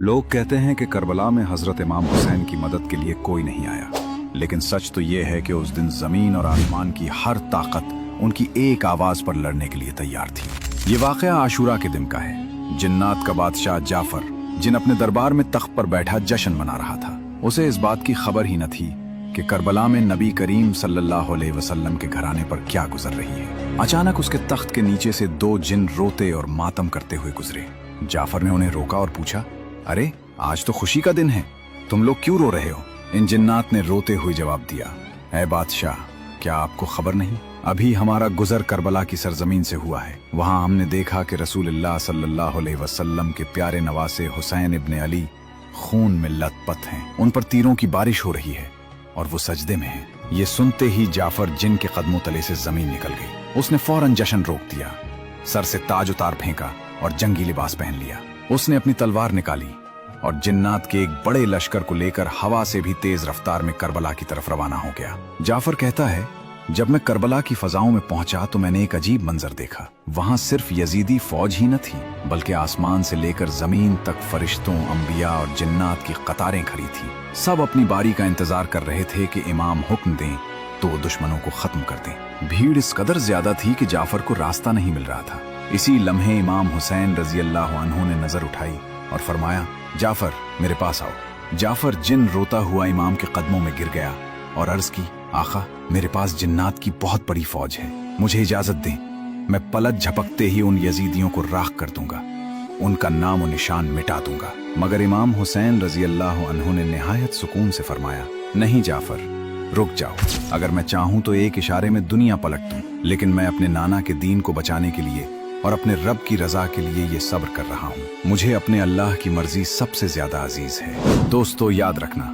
लोग कहते हैं कि करबला में हजरत इमाम हुसैन की मदद के लिए कोई नहीं आया, लेकिन सच तो ये है कि उस दिन जमीन और आसमान की हर ताकत उनकी एक आवाज पर लड़ने के लिए तैयार थी। ये वाकया आशूरा के दिन का है। जिन्नात का बादशाह जाफर, जिन अपने दरबार में तख्त पर बैठा जश्न मना रहा था, उसे इस बात की खबर ही न थी कि करबला में नबी करीम सल्लल्लाहु अलैहि वसल्लम के घराने पर क्या गुजर रही है। अचानक उसके तख्त के नीचे से दो जिन रोते और मातम करते हुए गुजरे। जाफर ने उन्हें रोका और पूछा, अरे आज तो खुशी का दिन है, तुम लोग क्यों रो रहे हो? इन जिन्नात ने रोते हुए जवाब दिया, ऐ बादशाह, क्या आपको खबर नहीं? अभी हमारा गुजर करबला की सरजमीन से हुआ है। वहां हमने देखा कि रसूलुल्लाह सल्लल्लाहु अलैहि वसल्लम के प्यारे नवासे हुसैन इब्ने अली खून में लथपथ हैं। उन पर तीरों की बारिश हो रही है और वो सजदे में हैं। ये सुनते ही जाफर जिन के कदमों तले से जमीन निकल गई। उसने फौरन जश्न रोक दिया, सर से ताज उतार फेंका और जंगी लिबास पहन लिया। उसने अपनी तलवार निकाली और जिन्नात के एक बड़े लश्कर को लेकर हवा से भी तेज रफ्तार में करबला की तरफ रवाना हो गया। जाफर कहता है, जब मैं करबला की फजाओं में पहुंचा तो मैंने एक अजीब मंजर देखा। वहां सिर्फ यजीदी फौज ही न थी, बल्कि आसमान से लेकर जमीन तक फरिश्तों, अंबिया और जिन्नात की कतारें खड़ी थी। सब अपनी बारी का इंतजार कर रहे थे कि इमाम हुक्म दें तो वो दुश्मनों को खत्म कर दें। भीड़ इस कदर ज्यादा थी कि जाफर को रास्ता नहीं मिल रहा था। इसी लम्हे इमाम हुसैन रजी अल्लाह अन्हु ने नजर उठाई और फरमाया, जाफर मेरे पास आओ। जाफर जिन रोता हुआ इमाम के कदमों में गिर गया और अर्ज की, आका मेरे पास जिन्नात की बहुत बड़ी फौज है, मुझे इजाजत दें, मैं पलक झपकते ही उन यजीदियों को राख कर दूंगा, उनका नाम और निशान मिटा दूंगा। मगर इमाम हुसैन रजी अल्लाह अन्हु ने निहायत सुकून से फरमाया, नहीं जाफर, रुक जाओ। अगर मैं चाहूं तो एक इशारे में दुनिया पलट दूं, लेकिन मैं अपने नाना के दीन को बचाने के लिए और अपने रब की रजा के लिए ये सब्र कर रहा हूँ। मुझे अपने अल्लाह की मर्जी सबसे ज्यादा अजीज है। दोस्तों याद रखना,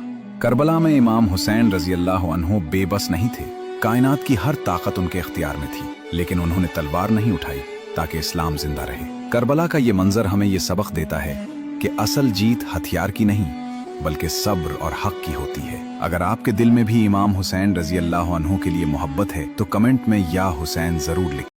करबला में इमाम हुसैन रजी अल्लाह अन्हु बेबस नहीं थे। कायनात की हर ताकत उनके इख्तियार में थी, लेकिन उन्होंने तलवार नहीं उठाई ताकि इस्लाम जिंदा रहे। करबला का ये मंजर हमें ये सबक देता है कि असल जीत हथियार की नहीं, बल्कि सब्र और हक की होती है। अगर आपके दिल में भी इमाम हुसैन रजी अल्लाह अन्हु के लिए मोहब्बत है तो कमेंट में या हुसैन जरूर लिखें।